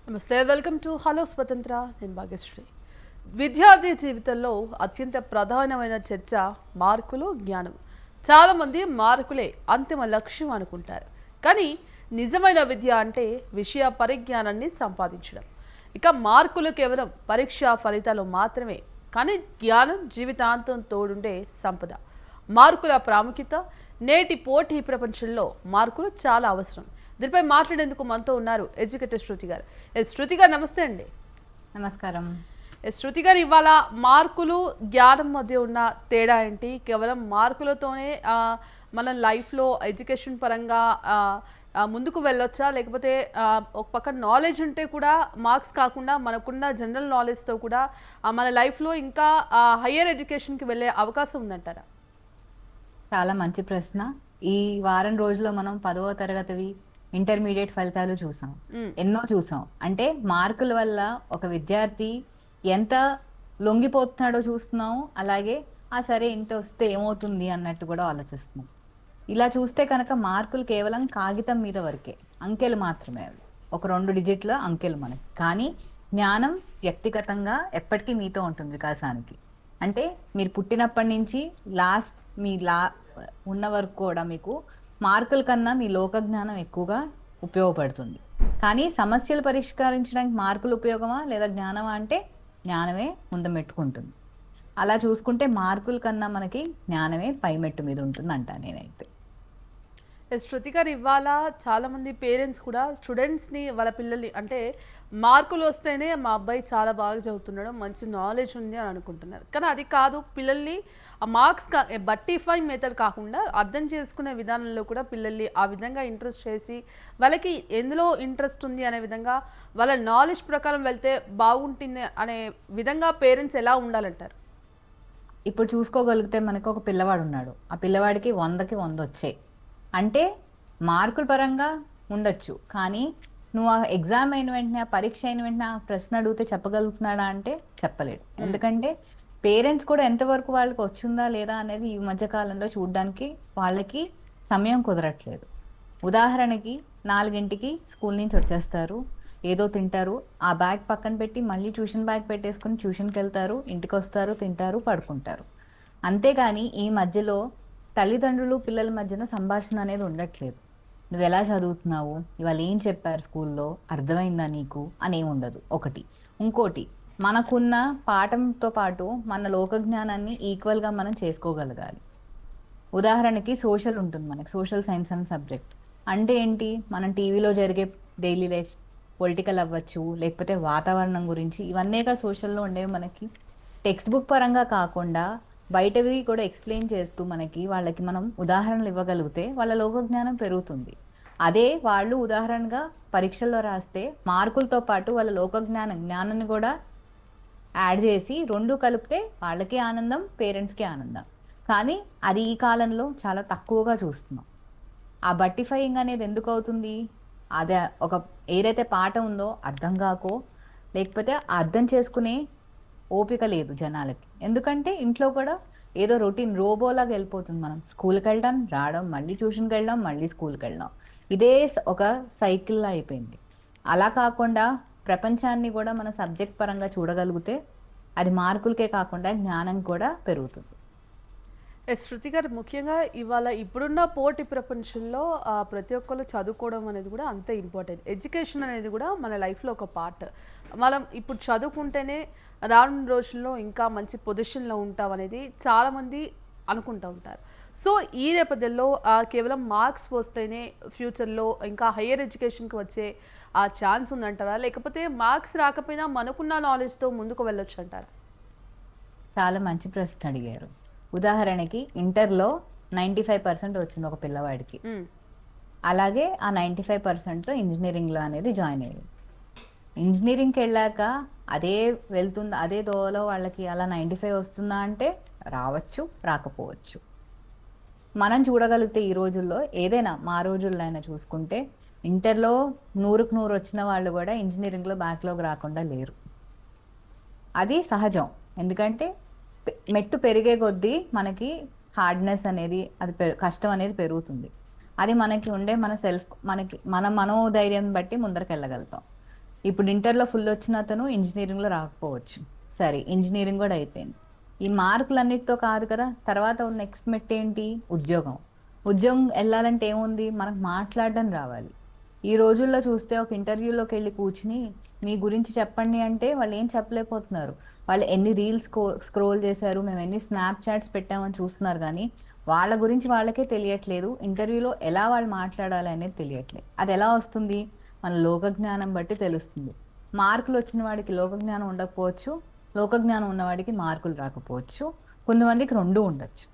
నమస్తే, welcome to hello స్వతంత్ర. నేను భాగ్యశ్రీ. విద్యార్థి జీవితంలో అత్యంత ప్రధానమైన చర్చ మార్కులు, జ్ఞానం. చాలామంది మార్కులే అంతిమ లక్ష్యం అనుకుంటారు, కానీ నిజమైన విద్య అంటే విషయ పరిజ్ఞానాన్ని సంపాదించడం. ఇక మార్కులు కేవలం పరీక్షా ఫలితాలు మాత్రమే, కానీ జ్ఞానం జీవితాంతం తోడుండే సంపద. మార్కుల ప్రాముఖ్యత నేటి పోటీ ప్రపంచంలో మార్కులు చాలా అవసరం. దీనిపై మాట్లాడేందుకు మనతో ఉన్నారు ఎడ్యుకేటర్ శృతి గారు. శృతి గారు నమస్తే అండి. నమస్కారం. శృతి గారు, ఇవాళ మార్కులు జ్ఞానం మధ్య ఉన్న తేడా ఏంటి? కేవలం మార్కులతోనే మన లైఫ్లో ఎడ్యుకేషన్ పరంగా ముందుకు వెళ్ళొచ్చా, లేకపోతే ఒక పక్క నాలెడ్జ్ ఉంటే కూడా మార్క్స్ కాకుండా మనకున్న జనరల్ నాలెడ్జ్తో కూడా మన లైఫ్లో ఇంకా హయ్యర్ ఎడ్యుకేషన్కి వెళ్ళే అవకాశం ఉందంటారా? చాలా మంచి ప్రశ్న. ఈ వారం రోజుల్లో మనం 10వ తరగతివి ఇంటర్మీడియట్ ఫలితాలు చూసాం, ఎన్నో చూసాం. అంటే మార్కుల వల్ల ఒక విద్యార్థి ఎంత లొంగిపోతున్నాడో చూస్తున్నాం. అలాగే సరే ఇంత వస్తే ఏమవుతుంది అన్నట్టు కూడా ఆలోచిస్తున్నాం. ఇలా చూస్తే కనుక మార్కులు కేవలం కాగితం మీద వరకే, అంకెలు మాత్రమే. అవి ఒక 2 డిజిట్ల అంకెలు మనకి. కానీ జ్ఞానం వ్యక్తిగతంగా ఎప్పటికీ మీతో ఉంటుంది వికాసానికి. అంటే మీరు పుట్టినప్పటి నుంచి మీ ఉన్న వరకు కూడా మీకు మార్కుల కన్నా మీ లోక జ్ఞానం ఎక్కువగా ఉపయోగపడుతుంది. కానీ సమస్యలు పరిష్కరించడానికి మార్కులు ఉపయోగమా లేదా జ్ఞానమా అంటే జ్ఞానమే ముందమెట్టుకుంటుంది. అలా చూసుకుంటే మార్కుల కన్నా మనకి జ్ఞానమే పైమెట్టు మీద ఉంటుంది అంటా నేనైతే. శృతి గారు, ఇవాళ చాలామంది పేరెంట్స్ కూడా స్టూడెంట్స్ని, వాళ్ళ పిల్లల్ని అంటే మార్కులు వస్తేనే మా అబ్బాయి చాలా బాగా చదువుతున్నాడు, మంచి నాలెడ్జ్ ఉంది అని అనుకుంటున్నారు. కానీ అది కాదు. పిల్లల్ని ఆ మార్క్స్ బట్టిఫై మెథడ్ కాకుండా అర్థం చేసుకునే విధానంలో కూడా పిల్లల్ని ఆ విధంగా ఇంట్రెస్ట్ చేసి వాళ్ళకి ఎందులో ఇంట్రెస్ట్ ఉంది అనే విధంగా వాళ్ళ నాలెడ్జ్ ప్రకారం వెళ్తే బాగుంటుంది అనే విధంగా పేరెంట్స్ ఎలా ఉండాలంటారు? ఇప్పుడు చూసుకోగలిగితే మనకు ఒక పిల్లవాడు ఉన్నాడు. ఆ పిల్లవాడికి 100కి 100 వచ్చాయి అంటే మార్కుల పరంగా ఉండొచ్చు. కానీ నువ్వు ఆ ఎగ్జామ్ అయిన వెంటనే, ఆ పరీక్ష అయిన వెంటనే ఆ ప్రశ్న అడిగితే చెప్పగలుగుతున్నాడా అంటే చెప్పలేడు. ఎందుకంటే పేరెంట్స్ కూడా ఎంతవరకు వాళ్ళకి వచ్చిందా లేదా అనేది ఈ మధ్య కాలంలో చూడడానికి వాళ్ళకి సమయం కుదరట్లేదు. ఉదాహరణకి 4ంటికి స్కూల్ నుంచి వచ్చేస్తారు, ఏదో తింటారు, ఆ బ్యాగ్ పక్కన పెట్టి మళ్ళీ ట్యూషన్ బ్యాగ్ పెట్టేసుకుని ట్యూషన్కి వెళ్తారు, ఇంటికి వస్తారు, తింటారు, పడుకుంటారు. అంతేగాని ఈ మధ్యలో తల్లిదండ్రులు పిల్లల మధ్యన సంభాషణ అనేది ఉండట్లేదు. నువ్వు ఎలా చదువుతున్నావు, ఇవాళ ఏం చెప్పారు స్కూల్లో, అర్థమైందా నీకు అని ఉండదు ఒకటి. ఇంకోటి, మనకున్న పాఠంతో పాటు మన లోక జ్ఞానాన్ని ఈక్వల్గా మనం చేసుకోగలగాలి. ఉదాహరణకి సోషల్ ఉంటుంది మనకి, సోషల్ సైన్స్ అనే సబ్జెక్ట్. అంటే ఏంటి, మనం టీవీలో జరిగే డైలీ లైఫ్, పొలిటికల్ అవ్వచ్చు, లేకపోతే వాతావరణం గురించి, ఇవన్నీగా సోషల్లో ఉండేవి. మనకి టెక్స్ట్ బుక్ పరంగా కాకుండా బయటవి కూడా ఎక్స్ప్లెయిన్ చేస్తూ వాళ్ళకి మనం ఉదాహరణలు ఇవ్వగలిగితే వాళ్ళ లోక జ్ఞానం పెరుగుతుంది. అదే వాళ్ళు ఉదాహరణగా పరీక్షల్లో రాస్తే మార్కులతో పాటు వాళ్ళ లోక జ్ఞానాన్ని కూడా యాడ్ చేసి 2 కలిపితే వాళ్ళకి ఆనందం, పేరెంట్స్కి ఆనందం. కానీ అది ఈ కాలంలో చాలా తక్కువగా చూస్తున్నాం. ఆ బట్టిఫైయింగ్ అనేది ఎందుకు అవుతుంది? అదే ఒక ఏదైతే పాఠం ఉందో అర్థం కాకో, లేకపోతే అర్థం చేసుకునే ఓపిక లేదు జనాలకి. ఎందుకంటే ఇంట్లో కూడా ఏదో రొటీన్ రోబోలాగా వెళ్ళిపోతుంది. మనం స్కూల్కి వెళ్ళడం, రావడం, మళ్ళీ ట్యూషన్కి వెళ్ళడం, మళ్ళీ స్కూల్కి వెళ్ళడం, ఇదే ఒక సైకిల్లా అయిపోయింది. అలా కాకుండా ప్రపంచాన్ని కూడా మన సబ్జెక్ట్ పరంగా చూడగలిగితే అది మార్కులకే కాకుండా జ్ఞానం కూడా పెరుగుతుంది. శృతి గారు, ముఖ్యంగా ఇవాళ ఇప్పుడున్న పోటీ ప్రపంచంలో ప్రతి ఒక్కరు చదువుకోవడం అనేది కూడా అంతే ఇంపార్టెంట్. ఎడ్యుకేషన్ అనేది కూడా మన లైఫ్లో ఒక పార్ట్. మనం ఇప్పుడు చదువుకుంటేనే రానున్న రోజుల్లో ఇంకా మంచి పొజిషన్లో ఉంటాం అనేది చాలామంది అనుకుంటూ ఉంటారు. సో ఈ నేపథ్యంలో కేవలం మార్క్స్ వస్తేనే ఫ్యూచర్లో ఇంకా హయ్యర్ ఎడ్యుకేషన్కి వచ్చే ఆ ఛాన్స్ ఉందంటారా, లేకపోతే మార్క్స్ రాకపోయినా మనకున్న నాలెడ్జ్తో ముందుకు వెళ్ళొచ్చు అంటారా? చాలా మంచి ప్రశ్న అడిగారు. ఉదాహరణకి ఇంటర్లో 95% వచ్చింది ఒక పిల్లవాడికి. అలాగే ఆ 95%తో ఇంజనీరింగ్లో అనేది జాయిన్ అయ్యాడు. ఇంజనీరింగ్కి వెళ్ళాక అదే దోలో వాళ్ళకి అలా 95 వస్తుందా అంటే రావచ్చు, రాకపోవచ్చు. మనం చూడగలిగితే ఈ రోజుల్లో ఏదైనా, మా రోజుల్లో అయినా చూసుకుంటే ఇంటర్లో 100కి 100 వచ్చిన వాళ్ళు కూడా ఇంజనీరింగ్లో బ్యాక్లాగ్ రాకుండా లేరు. అది సహజం. ఎందుకంటే మెట్టు పెరిగే కొద్దీ మనకి హార్డ్నెస్ అనేది, అది కష్టం అనేది పెరుగుతుంది. అది మనకి ఉండే మన మనోధైర్యం బట్టి ముందరికి వెళ్ళగలుగుతాం. ఇప్పుడు ఇంటర్లో ఫుల్ వచ్చిన అతను ఇంజనీరింగ్లో రాకపోవచ్చు. సరే, ఇంజనీరింగ్ కూడా అయిపోయింది. ఈ మార్కులన్నిటితో కాదు కదా, తర్వాత నెక్స్ట్ మెట్ ఏంటి? ఉద్యోగం. ఉద్యోగం వెళ్ళాలంటే ఏముంది? మనకు మాట్లాడడం రావాలి. ఈ రోజుల్లో చూస్తే ఒక ఇంటర్వ్యూలోకి వెళ్ళి కూర్చుని మీ గురించి చెప్పండి అంటే వాళ్ళు ఏం చెప్పలేకపోతున్నారు. వాళ్ళు ఎన్ని రీల్స్ స్క్రోల్ చేశారు, మేము ఎన్ని స్నాప్ చాట్స్ పెట్టామని చూస్తున్నారు, కానీ వాళ్ళ గురించి వాళ్ళకే తెలియట్లేదు. ఇంటర్వ్యూలో ఎలా వాళ్ళు మాట్లాడాలి అనేది తెలియట్లేదు. అది ఎలా వస్తుంది? మన లోకజ్ఞానం బట్టి తెలుస్తుంది. మార్కులు వచ్చిన వాడికి లోకజ్ఞానం ఉండకపోవచ్చు, లోకజ్ఞానం ఉన్నవాడికి మార్కులు రాకపోవచ్చు, కొంతమందికి రెండూ ఉండొచ్చు.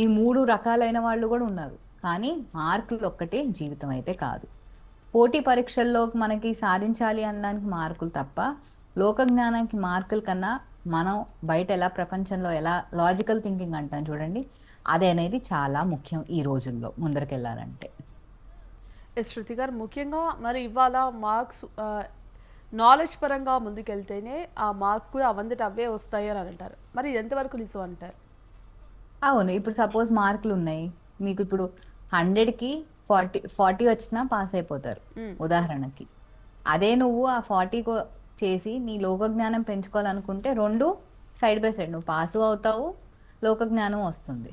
ఈ 3 రకాలైన వాళ్ళు కూడా ఉన్నారు. కానీ మార్కులు ఒక్కటే జీవితం అయితే కాదు. పోటీ పరీక్షల్లో మనకి సాధించాలి అనడానికి మార్కులు తప్ప, లోకజ్ఞానానికి మార్కుల కన్నా మనం బయట ఎలా ప్రపంచంలో ఎలా లాజికల్ థింకింగ్ అంటాం చూడండి, అది అనేది చాలా ముఖ్యం ఈ రోజుల్లో ముందరకెళ్ళాలంటే. శృతి గారు, ముఖ్యంగా మరి ఇవాళ మార్క్స్ నాలెడ్జ్ పరంగా ముందుకెళ్తేనే ఆ మార్క్స్ కూడా అవంతట అవే వస్తాయి అని అంటారు. మరి ఇది ఎంతవరకు నిజం అంటారు? అవును, ఇప్పుడు సపోజ్ మార్కులు ఉన్నాయి మీకు, ఇప్పుడు 100కి 40 వచ్చినా పాస్ అయిపోతారు ఉదాహరణకి. అదే నువ్వు ఆ 40 చేసి నీ లోకజ్ఞానం పెంచుకోవాలనుకుంటే 2 సైడ్ బై సైడ్, నువ్వు పాసు అవుతావు, లోకజ్ఞానం వస్తుంది.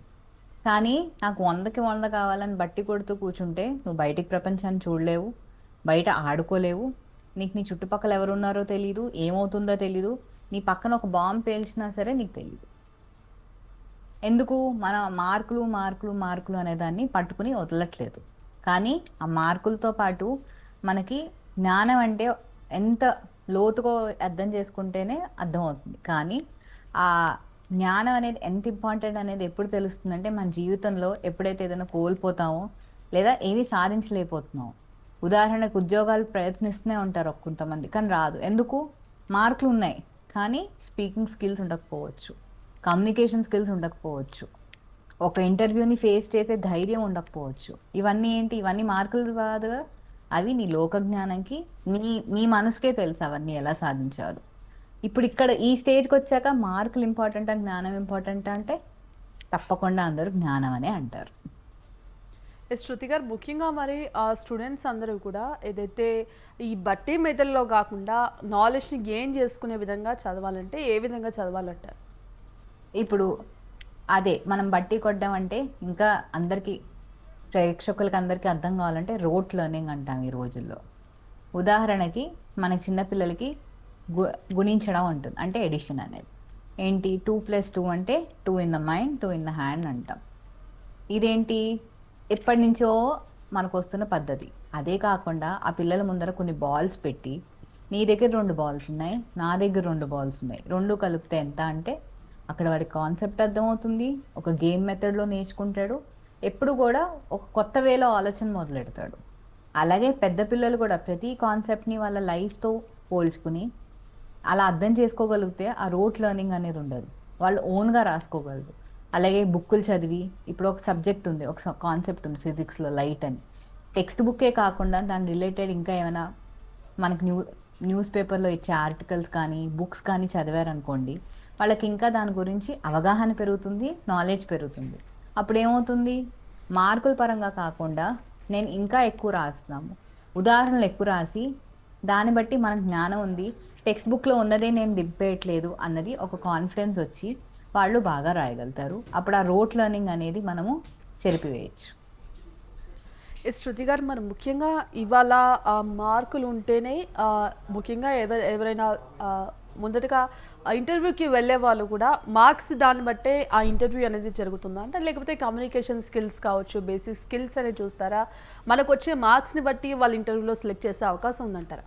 కానీ నాకు 100కి 100 కావాలని బట్టి కొడుతూ కూర్చుంటే నువ్వు బయటికి ప్రపంచాన్ని చూడలేవు, బయట ఆడుకోలేవు, నీకు నీ చుట్టుపక్కల ఎవరున్నారో తెలీదు, ఏమవుతుందో తెలీదు, నీ పక్కన ఒక బాంబు పేల్చినా సరే నీకు తెలీదు. ఎందుకు? మన మార్కులు మార్కులు మార్కులు అనేదాన్ని పట్టుకుని వదలట్లేదు. కానీ ఆ మార్కులతో పాటు మనకి జ్ఞానం అంటే ఎంత లోతుగా అర్థం చేసుకుంటేనే అర్థమవుతుంది. కానీ ఆ జ్ఞానం అనేది ఎంత ఇంపార్టెంట్ అనేది ఎప్పుడు తెలుస్తుందంటే, మన జీవితంలో ఎప్పుడైతే ఏదైనా కోల్పోతామో లేదా ఏమీ సాధించలేకపోతున్నామో. ఉదాహరణకు ఉద్యోగాలు ప్రయత్నిస్తూనే ఉంటారు కొంతమంది, కానీ రాదు. ఎందుకు? మార్కులు ఉన్నాయి కానీ స్పీకింగ్ స్కిల్స్ ఉండకపోవచ్చు, కమ్యూనికేషన్ స్కిల్స్ ఉండకపోవచ్చు, ఒక ఇంటర్వ్యూని ఫేస్ చేసే ధైర్యం ఉండకపోవచ్చు. ఇవన్నీ ఏంటి? ఇవన్నీ మార్కులు కాదు, అవి నీ లోకజ్ఞానంకి నీ మనసుకే తెలుసు అవన్నీ ఎలా సాధించాలి. ఇప్పుడు ఇక్కడ ఈ స్టేజ్కి వచ్చాక మార్కులు ఇంపార్టెంట్ అండ్ జ్ఞానం ఇంపార్టెంట్ అంటే తప్పకుండా అందరూ జ్ఞానం అనే అంటారు. శృతి గారు, ముఖ్యంగా మరి ఆ స్టూడెంట్స్ అందరూ కూడా ఏదైతే ఈ బట్టి మెథడ్లో కాకుండా నాలెడ్జ్ని గెయిన్ చేసుకునే విధంగా చదవాలంటే ఏ విధంగా చదవాలంటారు? ఇప్పుడు అదే మనం బట్టి కొట్టడం అంటే, ఇంకా అందరికీ ప్రేక్షకులకి అందరికీ అర్థం కావాలంటే రోట్ లెర్నింగ్ అంటాం ఈ రోజుల్లో. ఉదాహరణకి మన చిన్నపిల్లలకి గుణించడం ఉంటుంది, అంటే ఎడిషన్ అనేది ఏంటి? 2+2 అంటే 2 in the mind 2 in the hand అంటాం. ఇదేంటి? ఎప్పటి నుంచో మనకు వస్తున్న పద్ధతి. అదే కాకుండా ఆ పిల్లల ముందర కొన్ని బాల్స్ పెట్టి, నీ దగ్గర 2 బాల్స్ ఉన్నాయి, నా దగ్గర 2 బాల్స్ ఉన్నాయి, 2 కలిపితే ఎంత అంటే అక్కడ వాడి కాన్సెప్ట్ అర్థమవుతుంది, ఒక గేమ్ మెథడ్లో నేర్చుకుంటాడు, ఎప్పుడు కూడా ఒక కొత్త వేలో ఆలోచన మొదలెడతాడు. అలాగే పెద్ద పిల్లలు కూడా ప్రతి కాన్సెప్ట్ని వాళ్ళ లైఫ్తో పోల్చుకుని అలా అర్థం చేసుకోగలిగితే ఆ రోట్ లెర్నింగ్ అనేది ఉండదు, వాళ్ళు ఓన్గా రాసుకోగలరు. అలాగే బుక్కులు చదివి, ఇప్పుడు ఒక సబ్జెక్ట్ ఉంది, ఒక కాన్సెప్ట్ ఉంది ఫిజిక్స్లో లైట్ అని, టెక్స్ట్ బుక్కే కాకుండా దాని రిలేటెడ్ ఇంకా ఏమైనా మనకి న్యూస్ పేపర్లో ఇచ్చే ఆర్టికల్స్ కానీ బుక్స్ కానీ చదివారనుకోండి, వాళ్ళకి ఇంకా దాని గురించి అవగాహన పెరుగుతుంది, నాలెడ్జ్ పెరుగుతుంది. అప్పుడు ఏమవుతుంది? మార్కుల పరంగా కాకుండా నేను ఇంకా ఎక్కువ రాస్తున్నాము, ఉదాహరణలు ఎక్కువ రాసి దాన్ని బట్టి మనకు జ్ఞానం ఉంది, టెక్స్ట్ బుక్లో ఉన్నదే నేను దింపేయట్లేదు అన్నది ఒక కాన్ఫిడెన్స్ వచ్చి వాళ్ళు బాగా రాయగలుగుతారు. అప్పుడు ఆ రోట్ లెర్నింగ్ అనేది మనము చెరిపివేయచ్చు. శృతి గారు, మరి ముఖ్యంగా ఇవాళ మార్కులు ఉంటేనే ముఖ్యంగా ఎవరైనా ముందటగా ఇంటర్వ్యూకి వెళ్ళే వాళ్ళు కూడా మార్క్స్ దాన్ని బట్టే ఆ ఇంటర్వ్యూ అనేది జరుగుతుందా అంటే, లేకపోతే కమ్యూనికేషన్ స్కిల్స్ కావచ్చు, బేసిక్ స్కిల్స్ అనేది చూస్తారా? మనకు వచ్చే మార్క్స్ని బట్టి వాళ్ళు ఇంటర్వ్యూలో సెలెక్ట్ చేసే అవకాశం ఉందంటారా?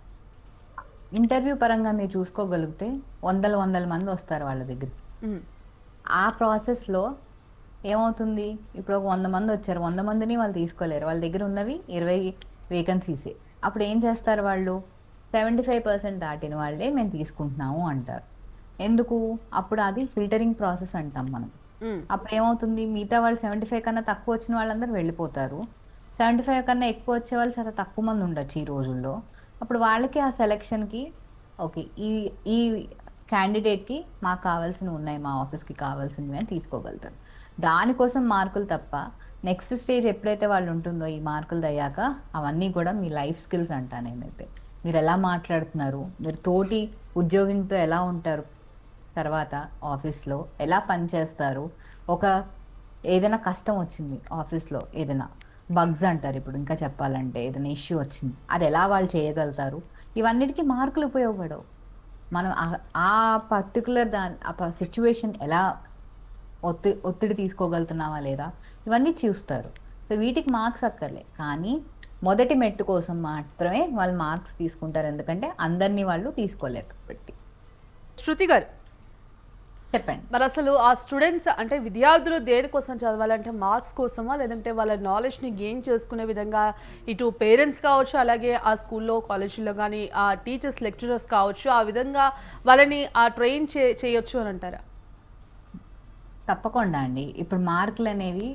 ఇంటర్వ్యూ పరంగా మీరు చూసుకోగలిగితే వందల మంది వస్తారు వాళ్ళ దగ్గర. ఆ ప్రాసెస్లో ఏమవుతుంది? ఇప్పుడు ఒక 100 మంది వచ్చారు, 100 మందిని వాళ్ళు తీసుకోలేరు, వాళ్ళ దగ్గర ఉన్నవి 20 వేకెన్సీసే. అప్పుడు ఏం చేస్తారు వాళ్ళు? 75% దాటిన వాళ్ళే మేము తీసుకుంటున్నాము అంటారు. ఎందుకు? అప్పుడు అది ఫిల్టరింగ్ ప్రాసెస్ అంటాం మనం. అప్పుడు ఏమవుతుంది? మిగతా వాళ్ళు 75 కన్నా తక్కువ వచ్చిన వాళ్ళందరూ వెళ్ళిపోతారు, 75 కన్నా ఎక్కువ వచ్చే వాళ్ళు చాలా తక్కువ మంది ఉండొచ్చు ఈ రోజుల్లో. అప్పుడు వాళ్ళకి ఆ సెలెక్షన్కి ఓకే, ఈ క్యాండిడేట్కి మాకు కావాల్సినవి ఉన్నాయి, మా ఆఫీస్కి కావాల్సినవి అని తీసుకోగలుగుతారు. దానికోసం మార్కులు తప్ప నెక్స్ట్ స్టేజ్ ఎప్పుడైతే వాళ్ళు ఉంటుందో ఈ మార్కులు అయ్యాక అవన్నీ కూడా మీ లైఫ్ స్కిల్స్ అంటా నేనైతే. మీరు ఎలా మాట్లాడుతున్నారు, మీరు తోటి ఉద్యోగినితో ఎలా ఉంటారు, తర్వాత ఆఫీస్లో ఎలా పనిచేస్తారు, ఒక ఏదైనా కష్టం వచ్చింది ఆఫీస్లో, ఏదైనా బగ్స్ అంటారు ఇప్పుడు, ఇంకా చెప్పాలంటే ఏదైనా ఇష్యూ వచ్చింది, అది ఎలా వాళ్ళు చేయగలుగుతారు, ఇవన్నిటికీ మార్కులు ఉపయోగపడవు. మనం ఆ పర్టికులర్ ఆ సిచ్యువేషన్ ఎలా ఒత్తిడి తీసుకోగలుగుతున్నావా లేదా, ఇవన్నీ చూస్తారు. సో వీటికి మార్క్స్ అక్కర్లే, కానీ మొదటి మెట్టు కోసం మాత్రమే వాళ్ళు మార్క్స్ తీసుకుంటారు, ఎందుకంటే అందరినీ వాళ్ళు తీసుకోలేరు కాబట్టి. శృతి గారు, చెప్పండి. మరి అసలు ఆ స్టూడెంట్స్ అంటే విద్యార్థులు దేనికోసం చదవాలంటే మార్క్స్ కోసమా, లేదంటే వాళ్ళ నాలెడ్జ్ని గెయిన్ చేసుకునే విధంగా ఇటు పేరెంట్స్ కావచ్చు, అలాగే ఆ స్కూల్లో కాలేజీల్లో కానీ ఆ టీచర్స్ లెక్చరర్స్ కావచ్చు, ఆ విధంగా వాళ్ళని ఆ ట్రైన్ చేయొచ్చు అని అంటారా? తప్పకుండా అండి. ఇప్పుడు మార్కులు అనేవి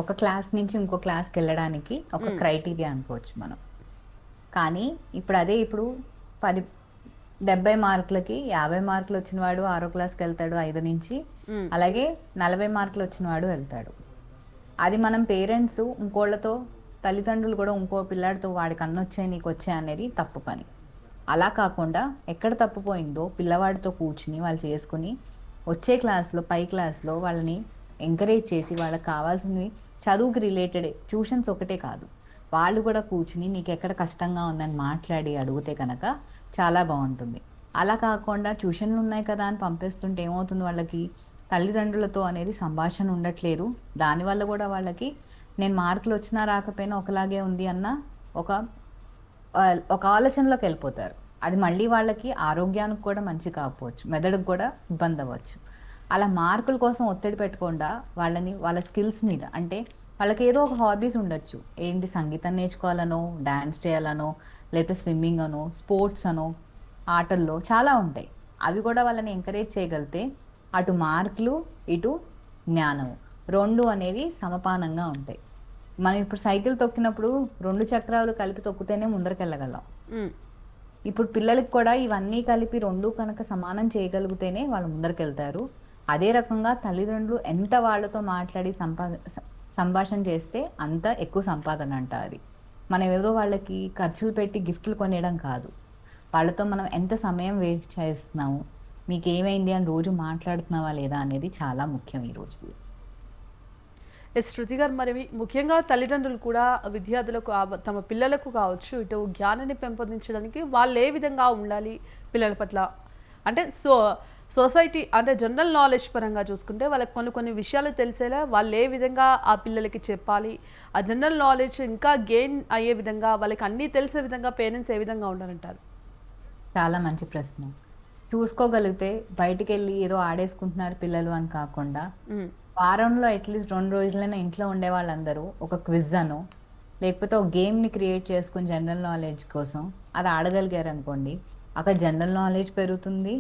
ఒక క్లాస్ నుంచి ఇంకో క్లాస్కి వెళ్ళడానికి ఒక క్రైటీరియా అనుకోవచ్చు మనం. కానీ ఇప్పుడు 70 మార్కులకి 50 మార్కులు వచ్చిన వాడు 6వ క్లాస్కి వెళ్తాడు 5 నుంచి, అలాగే 40 మార్కులు వచ్చిన వాడు వెళ్తాడు. అది మనం పేరెంట్స్ ఇంకోళ్ళతో, తల్లిదండ్రులు కూడా ఇంకో పిల్లాడితో వాడికి అన్నొచ్చాయి నీకు వచ్చాయి అనేది తప్పు పని. అలా కాకుండా ఎక్కడ తప్పుపోయిందో పిల్లవాడితో కూర్చుని వాళ్ళు చేసుకుని వచ్చే క్లాస్లో, పై క్లాస్లో వాళ్ళని ఎంకరేజ్ చేసి వాళ్ళకి కావాల్సినవి చదువుకి రిలేటెడ్ ట్యూషన్స్ ఒకటే కాదు, వాళ్ళు కూడా కూర్చుని నీకు ఎక్కడ కష్టంగా ఉందని మాట్లాడి అడిగితే కనుక చాలా బాగుంటుంది. అలా కాకుండా ట్యూషన్లు ఉన్నాయి కదా అని పంపిస్తుంటే ఏమవుతుంది, వాళ్ళకి తల్లిదండ్రులతో అనేది సంభాషణ ఉండట్లేదు. దానివల్ల కూడా వాళ్ళకి నేను మార్కులు వచ్చినా రాకపోయినా ఒకలాగే ఉంది అన్న ఒక ఒక ఆలోచనలోకి వెళ్ళిపోతారు. అది మళ్ళీ వాళ్ళకి ఆరోగ్యానికి కూడా మంచి కాకపోవచ్చు, మెదడుకు కూడా ఇబ్బంది అవ్వచ్చు. అలా మార్కుల కోసం ఒత్తిడి పెట్టకుండా వాళ్ళని వాళ్ళ స్కిల్స్ మీద, అంటే వాళ్ళకి ఏదో ఒక హాబీస్ ఉండొచ్చు, ఏంటి సంగీతం నేర్చుకోవాలనో, డ్యాన్స్ చేయాలనో, లేకపోతే స్విమ్మింగ్ అనో, స్పోర్ట్స్ అనో, ఆటల్లో చాలా ఉంటాయి. అవి కూడా వాళ్ళని ఎంకరేజ్ చేయగలిగితే అటు మార్కులు ఇటు జ్ఞానము 2 అనేవి సమపానంగా ఉంటాయి. మనం ఇప్పుడు సైకిల్ తొక్కినప్పుడు 2 చక్రాలు కలిపి తొక్కితేనే ముందరకెళ్ళగలం. ఇప్పుడు పిల్లలకి కూడా ఇవన్నీ కలిపి 2 కనుక సమానం చేయగలిగితేనే వాళ్ళు ముందరకెళ్తారు. అదే రకంగా తల్లిదండ్రులు ఎంత వాళ్ళతో మాట్లాడి సంభాషణ చేస్తే అంత ఎక్కువ సంపాదన అంట అది. మనం ఏదో వాళ్ళకి ఖర్చులు పెట్టి గిఫ్ట్లు కొనేయడం కాదు, వాళ్ళతో మనం ఎంత సమయం వేస్ట్ చేస్తున్నాము, మీకు ఏమైంది అని రోజు మాట్లాడుతున్నావా లేదా అనేది చాలా ముఖ్యం ఈ రోజుల్లో. శృతి గారు, మరి ముఖ్యంగా తల్లిదండ్రులు కూడా విద్యార్థులకు తమ పిల్లలకు కావచ్చు ఇటు జ్ఞానాన్ని పెంపొందించడానికి వాళ్ళు ఏ విధంగా ఉండాలి పిల్లల పట్ల, అంటే సొసైటీ అంటే జనరల్ నాలెడ్జ్ పరంగా చూసుకుంటే వాళ్ళకి కొన్ని విషయాలు తెలిసేలా వాళ్ళు ఏ విధంగా ఆ పిల్లలకి చెప్పాలి, ఆ జనరల్ నాలెడ్జ్ ఇంకా గెయిన్ అయ్యే విధంగా వాళ్ళకి అన్నీ తెలిసే విధంగా పేరెంట్స్ ఏ విధంగా ఉండాలంటారు? చాలా మంచి ప్రశ్న. చూసుకోగలిగితే బయటికి వెళ్ళి ఏదో ఆడేసుకుంటున్నారు పిల్లలు అని కాకుండా, వారంలో అట్లీస్ట్ 2 రోజులైనా ఇంట్లో ఉండే వాళ్ళందరూ ఒక క్విజ్ అనో, లేకపోతే ఒక గేమ్ని క్రియేట్ చేసుకుని జనరల్ నాలెడ్జ్ కోసం అది ఆడగలిగారు అనుకోండి, అక్కడ జనరల్ నాలెడ్జ్ పెరుగుతుంది,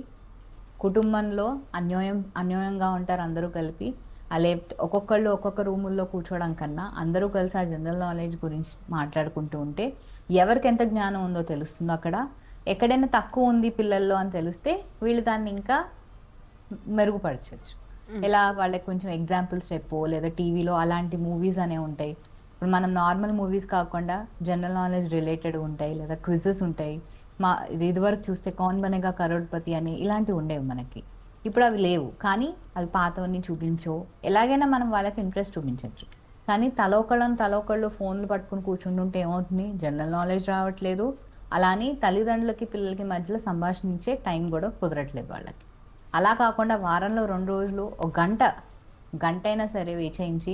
కుటుంబంలో అన్యోన్యంగా ఉంటారు అందరూ కలిపి. ఒక్కొక్కళ్ళు ఒక్కొక్క రూముల్లో కూర్చోవడం కన్నా అందరూ కలిసి ఆ జనరల్ నాలెడ్జ్ గురించి మాట్లాడుకుంటూ ఉంటే ఎవరికి ఎంత జ్ఞానం ఉందో తెలుస్తుందో, అక్కడ ఎక్కడైనా తక్కువ ఉంది పిల్లల్లో అని తెలిస్తే వీళ్ళు దాన్ని ఇంకా మెరుగుపరచవచ్చు. ఎలా వాళ్ళకి కొంచెం ఎగ్జాంపుల్స్ చెప్పో, లేదా టీవీలో అలాంటి మూవీస్ అనేవి ఉంటాయి. ఇప్పుడు మనం నార్మల్ మూవీస్ కాకుండా జనరల్ నాలెడ్జ్ రిలేటెడ్ ఉంటాయి, లేదా క్విజెస్ ఉంటాయి. ఇదివరకు చూస్తే కౌన్ బనేగా కరోడ్పతి అని ఇలాంటివి ఉండేవి మనకి, ఇప్పుడు అవి లేవు. కానీ అవి పాతవన్నీ చూపించో, ఎలాగైనా మనం వాళ్ళకి ఇంట్రెస్ట్ చూపించవచ్చు. కానీ తలోకళ్ళు ఫోన్లు పట్టుకుని కూర్చుంటుంటే ఏమవుతుంది, జనరల్ నాలెడ్జ్ రావట్లేదు, అలానే తల్లిదండ్రులకి పిల్లలకి మధ్యలో సంభాషించే టైం కూడా కుదరట్లేదు వాళ్ళకి. అలా కాకుండా వారంలో 2 రోజులు ఒక గంట అయినా సరే వేచేయించి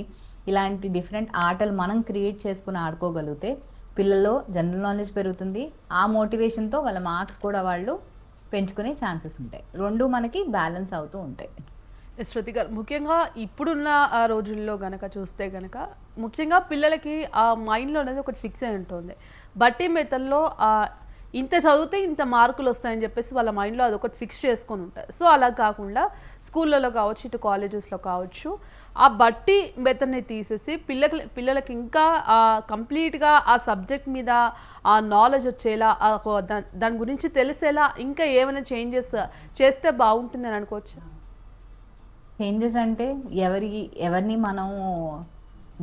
ఇలాంటి డిఫరెంట్ ఆటలు మనం క్రియేట్ చేసుకుని ఆడుకోగలిగితే పిల్లల్లో జనరల్ నాలెడ్జ్ పెరుగుతుంది, ఆ మోటివేషన్తో వాళ్ళ మార్క్స్ కూడా వాళ్ళు పెంచుకునే ఛాన్సెస్ ఉంటాయి. 2 మనకి బ్యాలెన్స్ అవుతూ ఉంటాయి. శృతి గారు, ముఖ్యంగా ఇప్పుడున్న ఆ రోజుల్లో గనక చూస్తే గనక ముఖ్యంగా పిల్లలకి ఆ మైండ్లో అనేది ఒకటి ఫిక్స్ అయి ఉంటుంది, బట్టి మెథడ్లో ఇంత చదివితే ఇంత మార్కులు వస్తాయని చెప్పేసి వాళ్ళ మైండ్లో అదొకటి ఫిక్స్ చేసుకొని ఉంటారు. సో అలా కాకుండా స్కూళ్ళలో కావచ్చు, ఇటు కాలేజెస్లో కావచ్చు, ఆ బట్టి మెథడ్ని తీసేసి పిల్లలకి ఇంకా కంప్లీట్గా ఆ సబ్జెక్ట్ మీద ఆ నాలెడ్జ్ వచ్చేలా, దాని గురించి తెలిసేలా ఇంకా ఏమైనా చేంజెస్ చేస్తే బాగుంటుంది అని అనుకోవచ్చు. చేంజెస్ అంటే ఎవరిని మనం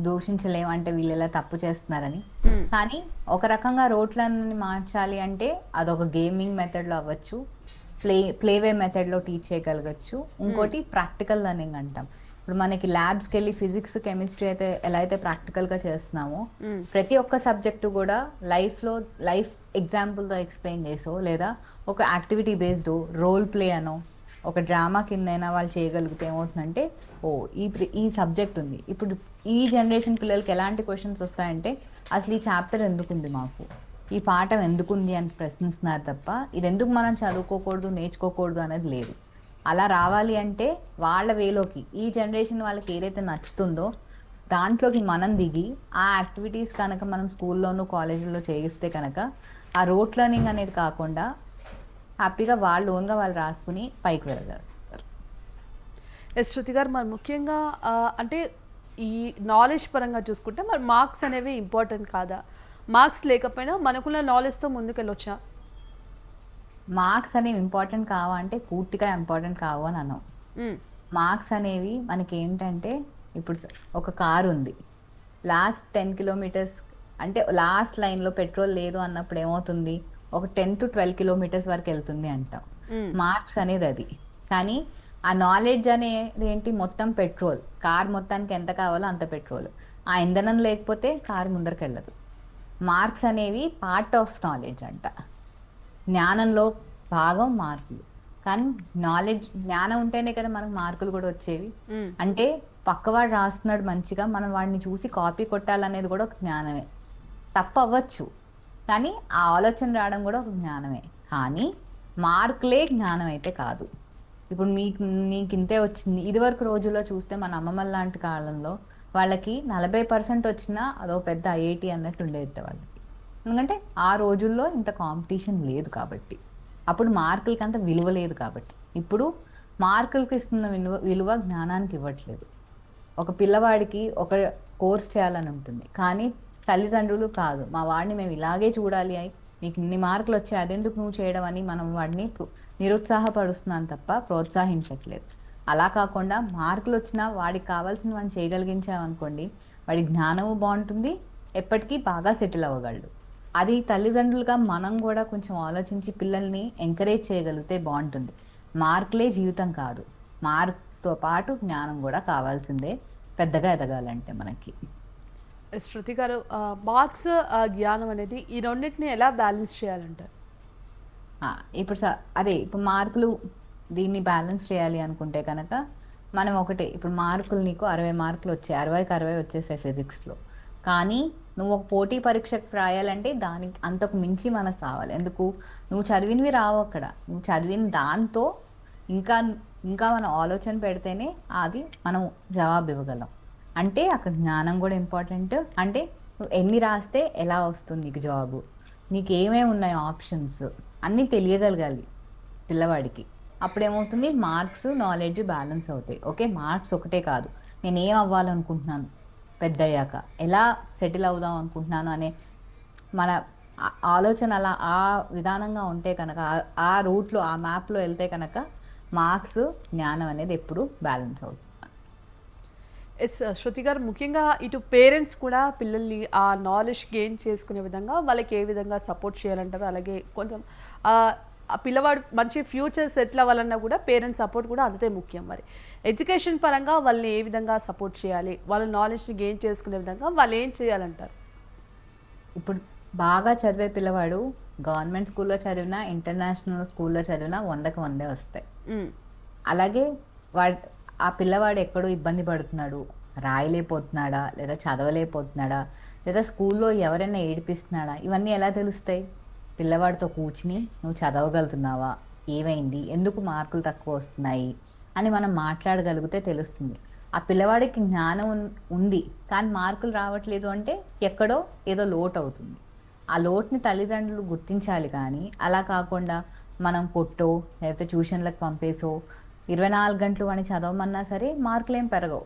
దూషించలేము అంటే వీళ్ళు ఎలా తప్పు చేస్తున్నారని. కానీ ఒక రకంగా రోట్లని మార్చాలి అంటే అదొక గేమింగ్ మెథడ్లో అవ్వచ్చు, ప్లేవే మెథడ్లో టీచ్ చేయగలగచ్చు. ఇంకోటి ప్రాక్టికల్ లెర్నింగ్ అంటాం. ఇప్పుడు మనకి ల్యాబ్స్కి వెళ్ళి ఫిజిక్స్ కెమిస్ట్రీ అయితే ఎలా అయితే ప్రాక్టికల్గా చేస్తున్నామో ప్రతి ఒక్క సబ్జెక్టు కూడా లైఫ్ ఎగ్జాంపుల్తో ఎక్స్ప్లెయిన్ చేసో లేదా ఒక యాక్టివిటీ బేస్డ్ రోల్ ప్లే అనో ఒక డ్రామా కిందైనా వాళ్ళు చేయగలిగితే ఏమవుతుందంటే ఈ సబ్జెక్ట్ ఉంది. ఇప్పుడు ఈ జనరేషన్ పిల్లలకి ఎలాంటి క్వశ్చన్స్ వస్తాయంటే అసలు ఈ చాప్టర్ ఎందుకుంది, మాకు ఈ పాఠం ఎందుకుంది అని ప్రశ్నిస్తున్నారు తప్ప ఇది ఎందుకు మనం చదువుకోకూడదు నేర్చుకోకూడదు అనేది లేదు. అలా రావాలి అంటే వాళ్ళ వేలోకి ఈ జనరేషన్ వాళ్ళకి ఏదైతే నచ్చుతుందో దాంట్లోకి మనం దిగి ఆ యాక్టివిటీస్ కనుక మనం స్కూల్లోనూ కాలేజీలో చేయిస్తే కనుక ఆ రోట్ లెర్నింగ్ అనేది కాకుండా హ్యాపీగా వాళ్ళు ఓన్గా వాళ్ళు రాసుకుని పైకి వెళ్ళగలరు. ఎస్ శృతి గారు, మరి ముఖ్యంగా అంటే ఈ నాలెడ్జ్ పరంగా చూసుకుంటే మరి మార్క్స్ అనేవి ఇంపార్టెంట్ కాదా? మార్క్స్ లేకపోయినా మనకున్న నాలెడ్జ్తో ముందుకెళ్ళొచ్చా? మార్క్స్ అనేవి ఇంపార్టెంట్ కావా అంటే పూర్తిగా ఇంపార్టెంట్ కావు అని అన్నాం. మార్క్స్ అనేవి మనకి ఏంటంటే ఇప్పుడు ఒక కారు ఉంది, లాస్ట్ 10 కిలోమీటర్స్ అంటే లాస్ట్ లైన్లో పెట్రోల్ లేదు అన్నప్పుడు ఏమవుతుంది, ఒక 10 to 12 కిలోమీటర్స్ వరకు వెళ్తుంది అంటాం. మార్క్స్ అనేది అది. కానీ ఆ నాలెడ్జ్ అనేది ఏంటి, మొత్తం పెట్రోల్, కార్ మొత్తానికి ఎంత కావాలో అంత పెట్రోల్. ఆ ఇంధనం లేకపోతే కారు ముందరికి వెళ్ళదు. మార్క్స్ అనేవి పార్ట్ ఆఫ్ నాలెడ్జ్ అంట. జ్ఞానంలో భాగం మార్కులు. కానీ జ్ఞానం ఉంటేనే కదా మనకు మార్కులు కూడా వచ్చేవి. అంటే పక్కవాడు రాస్తున్నాడు మంచిగా, మనం వాడిని చూసి కాపీ కొట్టాలనేది కూడా ఒక జ్ఞానమే. తప్పు అవ్వచ్చు కానీ ఆ ఆలోచన రావడం కూడా ఒక జ్ఞానమే. కానీ మార్కులే జ్ఞానం అయితే కాదు. ఇప్పుడు నీకు ఇంతే వచ్చింది. ఇదివరకు రోజుల్లో చూస్తే మన అమ్మమ్మల లాంటి కాలంలో వాళ్ళకి 40% వచ్చినా అదో పెద్ద ఐఐటి అన్నట్టు ఉండేది వాళ్ళకి. ఎందుకంటే ఆ రోజుల్లో ఇంత కాంపిటీషన్ లేదు కాబట్టి, అప్పుడు మార్కులకి అంత విలువ లేదు కాబట్టి. ఇప్పుడు మార్కులకి ఇస్తున్న విలువ జ్ఞానానికి ఇవ్వట్లేదు. ఒక పిల్లవాడికి ఒక కోర్స్ చేయాలని ఉంటుంది కానీ తల్లిదండ్రులు కాదు, మా వాడిని మేము ఇలాగే చూడాలి, నీకు ఇన్ని మార్కులు వచ్చాయి అదెందుకు నువ్వు చేయడం అని మనం వాడిని నిరుత్సాహపరుస్తున్నాం తప్ప ప్రోత్సహించట్లేదు. అలా కాకుండా మార్కులు వచ్చినా వాడికి కావాల్సిన వాడిని చేయగలిగించామనుకోండి, వాడి జ్ఞానము బాగుంటుంది, ఎప్పటికీ బాగా సెటిల్ అవ్వగలడు. అది తల్లిదండ్రులుగా మనం కూడా కొంచెం ఆలోచించి పిల్లల్ని ఎంకరేజ్ చేయగలిగితే బాగుంటుంది. మార్కులే జీవితం కాదు, మార్క్స్తో పాటు జ్ఞానం కూడా కావాల్సిందే పెద్దగా ఎదగాలంటే మనకి. శృతి గారు, మార్క్స్ జ్ఞానం అనేది ఈ రెండింటిని ఎలా బ్యాలెన్స్ చేయాలంటారు? ఇప్పుడు మార్కులు దీన్ని బ్యాలెన్స్ చేయాలి అనుకుంటే కనుక మనం ఒకటే, ఇప్పుడు మార్కులు నీకు 60 మార్కులు వచ్చాయి, 60కి 60 వచ్చేసాయి ఫిజిక్స్లో. కానీ నువ్వు ఒక పోటీ పరీక్షకు రాయాలంటే దానికి అంతకు మించి మనకు కావాలి. ఎందుకు, నువ్వు చదివినవి రావు అక్కడ, నువ్వు చదివిన దాంతో ఇంకా ఇంకా మనం ఆలోచన పెడితేనే అది మనం జవాబు ఇవ్వగలం. అంటే అక్కడ జ్ఞానం కూడా ఇంపార్టెంట్. అంటే నువ్వు ఎన్ని రాస్తే ఎలా వస్తుంది నీకు జాబు, నీకు ఏమేమి ఉన్నాయి ఆప్షన్స్ అన్నీ తెలియగలగాలి పిల్లవాడికి. అప్పుడేమవుతుంది, మార్క్స్ నాలెడ్జ్ బ్యాలెన్స్ అవుతాయి. ఓకే, మార్క్స్ ఒకటే కాదు, నేను ఏం అవ్వాలనుకుంటున్నాను పెద్ద అయ్యాక, ఎలా సెటిల్ అవుదాం అనుకుంటున్నాను అనే మన ఆలోచన అలా ఆ విధానంగా ఉంటే కనుక, ఆ రూట్లో ఆ మ్యాప్లో వెళ్తే కనుక మార్క్స్ జ్ఞానం అనేది ఎప్పుడు బ్యాలెన్స్ అవుతుంది. ఎస్ శృతి గారు, ముఖ్యంగా ఇటు పేరెంట్స్ కూడా పిల్లల్ని ఆ నాలెడ్జ్ గెయిన్ చేసుకునే విధంగా వాళ్ళకి ఏ విధంగా సపోర్ట్ చేయాలంటారు? అలాగే కొంచెం ఆ పిల్లవాడు మంచి ఫ్యూచర్ సెటిల్ అవ్వాలన్నా కూడా పేరెంట్స్ సపోర్ట్ కూడా అంతే ముఖ్యం. మరి ఎడ్యుకేషన్ పరంగా వాళ్ళని ఏ విధంగా సపోర్ట్ చేయాలి, వాళ్ళ నాలెడ్జ్ని గెయిన్ చేసుకునే విధంగా వాళ్ళు ఏం చేయాలంటారు? ఇప్పుడు బాగా చదివే పిల్లవాడు గవర్నమెంట్ స్కూల్లో చదివినా ఇంటర్నేషనల్ స్కూల్లో చదివినా 100కి 100 వస్తాయి. అలాగే ఆ పిల్లవాడు ఎక్కడో ఇబ్బంది పడుతున్నాడు, రాయలేకపోతున్నాడా లేదా చదవలేకపోతున్నాడా లేదా స్కూల్లో ఎవరైనా ఏడిపిస్తున్నాడా, ఇవన్నీ ఎలా తెలుస్తాయి? పిల్లవాడితో కూర్చుని నువ్వు చదవగలుగుతున్నావా, ఏమైంది, ఎందుకు మార్కులు తక్కువ వస్తున్నాయి అని మనం మాట్లాడగలిగితే తెలుస్తుంది. ఆ పిల్లవాడికి జ్ఞానం ఉంది కానీ మార్కులు రావట్లేదు అంటే ఎక్కడో ఏదో లోటు అవుతుంది. ఆ లోటుని తల్లిదండ్రులు గుర్తించాలి. కానీ అలా కాకుండా మనం కొట్టో లేకపోతే ట్యూషన్లకు పంపేసో 24 గంటలు అని చదవమన్నా సరే మార్కులు ఏం పెరగవు.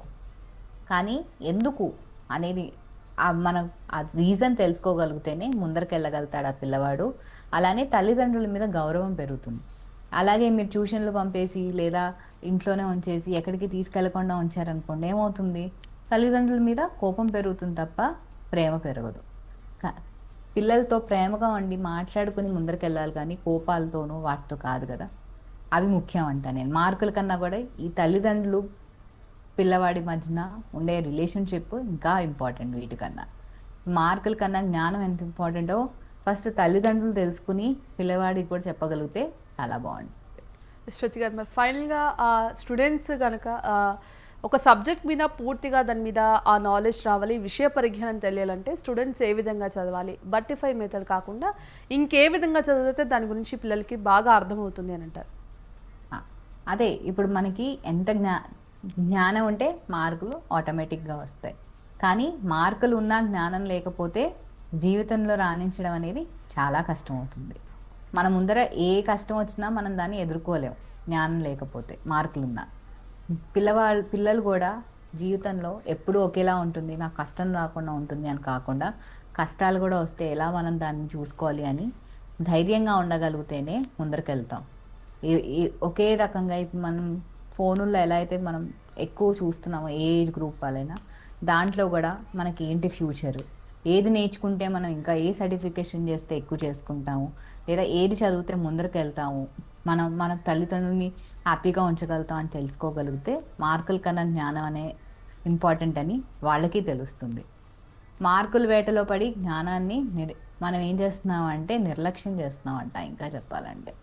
కానీ ఎందుకు అనేది మనం ఆ రీజన్ తెలుసుకోగలిగితేనే ముందరికి వెళ్ళగలుగుతాడు ఆ పిల్లవాడు. అలానే తల్లిదండ్రుల మీద గౌరవం పెరుగుతుంది. అలాగే మీరు ట్యూషన్లు పంపేసి లేదా ఇంట్లోనే ఉంచేసి ఎక్కడికి తీసుకెళ్లకుండా ఉంచారనుకోండి, ఏమవుతుంది, తల్లిదండ్రుల మీద కోపం పెరుగుతుంది తప్ప ప్రేమ పెరగదు. పిల్లలతో ప్రేమగా ఉండి మాట్లాడుకుని ముందరికెళ్ళాలి కానీ కోపాలతోనూ వాటితో కాదు కదా. అవి ముఖ్యం అంట నేను. మార్కుల కన్నా కూడా ఈ తల్లిదండ్రులు పిల్లవాడి మధ్యన ఉండే రిలేషన్షిప్ ఇంకా ఇంపార్టెంట్ వీటికన్నా. మార్కుల కన్నా జ్ఞానం ఎంత ఇంపార్టెంటో ఫస్ట్ తల్లిదండ్రులు తెలుసుకుని పిల్లవాడికి కూడా చెప్పగలిగితే చాలా బాగుంటుంది. శృతి గారు, మరి ఫైనల్గా స్టూడెంట్స్ కనుక ఒక సబ్జెక్ట్ మీద పూర్తిగా దాని మీద ఆ నాలెడ్జ్ రావాలి, విషయ పరిజ్ఞానం తెలియాలంటే స్టూడెంట్స్ ఏ విధంగా చదవాలి? బట్టిఫై మెథడ్ కాకుండా ఇంకే విధంగా చదివితే దాని గురించి పిల్లలకి బాగా అర్థమవుతుంది అని అంటారు? అదే ఇప్పుడు మనకి ఎంత జ్ఞానం ఉంటే మార్కులు ఆటోమేటిక్గా వస్తాయి. కానీ మార్కులు ఉన్నా జ్ఞానం లేకపోతే జీవితంలో రాణించడం అనేది చాలా కష్టం అవుతుంది. మన ముందర ఏ కష్టం వచ్చినా మనం దాన్ని ఎదుర్కోలేం జ్ఞానం లేకపోతే, మార్కులున్నా. పిల్లలు కూడా జీవితంలో ఎప్పుడూ ఒకేలా ఉంటుంది, నాకు కష్టం రాకుండా ఉంటుంది అని కాకుండా, కష్టాలు కూడా వస్తే ఎలా మనం దాన్ని చూసుకోవాలి అని ధైర్యంగా ఉండగలిగితేనే ముందరికెళ్తాం. ఒకే రకంగా ఇప్పుడు మనం ఫోనుల్లో ఎలా అయితే మనం ఎక్కువ చూస్తున్నామో ఏ ఏజ్ గ్రూప్ వాళ్ళైనా, దాంట్లో కూడా మనకి ఏంటి ఫ్యూచర్, ఏది నేర్చుకుంటే మనం ఇంకా ఏ సర్టిఫికేషన్ చేస్తే ఎక్కువ చేసుకుంటాము, లేదా ఏది చదివితే ముందరికి వెళ్తాము, మన తల్లిదండ్రుల్ని హ్యాపీగా ఉంచగలుగుతాం అని తెలుసుకోగలిగితే మార్కుల కన్నా జ్ఞానం అనే ఇంపార్టెంట్ అని వాళ్ళకి తెలుస్తుంది. మార్కుల వేటలో పడి జ్ఞానాన్ని మనం ఏం చేస్తున్నామంటే నిర్లక్ష్యం చేస్తున్నామంట. ఇంకా చెప్పాలంటే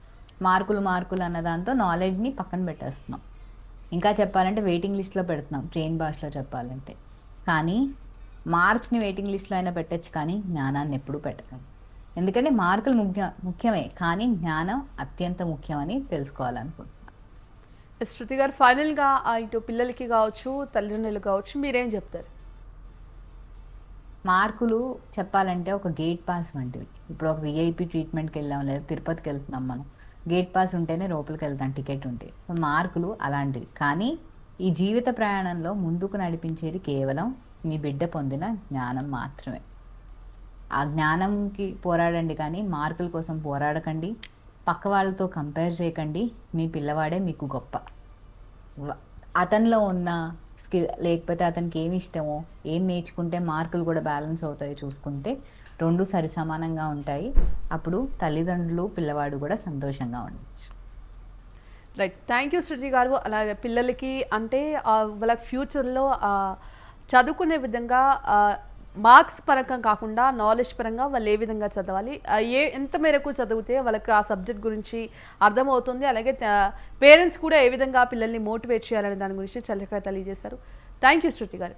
మార్కులు అన్న దాంతో నాలెడ్జ్ని పక్కన పెట్టేస్తున్నాం. ఇంకా చెప్పాలంటే వెయిటింగ్ లిస్ట్లో పెడుతున్నాం, ట్రైన్ భాషలో చెప్పాలంటే. కానీ మార్క్స్ని వెయిటింగ్ లిస్ట్లో అయినా పెట్టచ్చు, కానీ జ్ఞానాన్ని ఎప్పుడూ పెట్టకండి. ఎందుకంటే మార్కులు ముఖ్యమే, కానీ జ్ఞానం అత్యంత ముఖ్యమని తెలుసుకోవాలనుకుంటున్నాను. శృతి గారు, ఫైనల్గా ఇటు పిల్లలకి కావచ్చు తల్లిదండ్రులు కావచ్చు మీరేం చెప్తారు? మార్కులు చెప్పాలంటే ఒక గేట్ పాస్ వంటివి. ఇప్పుడు ఒక విఐపి ట్రీట్మెంట్కి వెళ్ళాం, లేదా తిరుపతికి వెళ్తున్నాం, మనం గేట్ పాస్ ఉంటేనే లోపలికి వెళ్తాం, టికెట్ ఉంటే. మార్కులు అలాంటివి. కానీ ఈ జీవిత ప్రయాణంలో ముందుకు నడిపించేది కేవలం మీ బిడ్డ పొందిన జ్ఞానం మాత్రమే. ఆ జ్ఞానంకి పోరాడండి, కానీ మార్కుల కోసం పోరాడకండి. పక్క వాళ్ళతో కంపేర్ చేయకండి. మీ పిల్లవాడే మీకు గొప్ప. అతనిలో ఉన్న స్కిల్, లేకపోతే అతనికి ఏమి ఇష్టమో, ఏం నేర్చుకుంటే మార్కులు కూడా బ్యాలెన్స్ అవుతాయో చూసుకుంటే రెండు సరి సమానంగా ఉంటాయి. అప్పుడు తల్లిదండ్రులు పిల్లవాడు కూడా సంతోషంగా ఉండొచ్చు. రైట్, థ్యాంక్ యూ శృతి గారు. అలాగే పిల్లలకి అంటే వాళ్ళ ఫ్యూచర్లో చదువుకునే విధంగా మార్క్స్ పరంగా కాకుండా నాలెడ్జ్ పరంగా వాళ్ళు ఏ విధంగా చదవాలి, ఎంత మేరకు చదివితే వాళ్ళకి ఆ సబ్జెక్ట్ గురించి అర్థమవుతుంది, అలాగే పేరెంట్స్ కూడా ఏ విధంగా పిల్లల్ని మోటివేట్ చేయాలనే దాని గురించి చల్లగా తెలియజేశారు. థ్యాంక్ యూ శృతి గారు.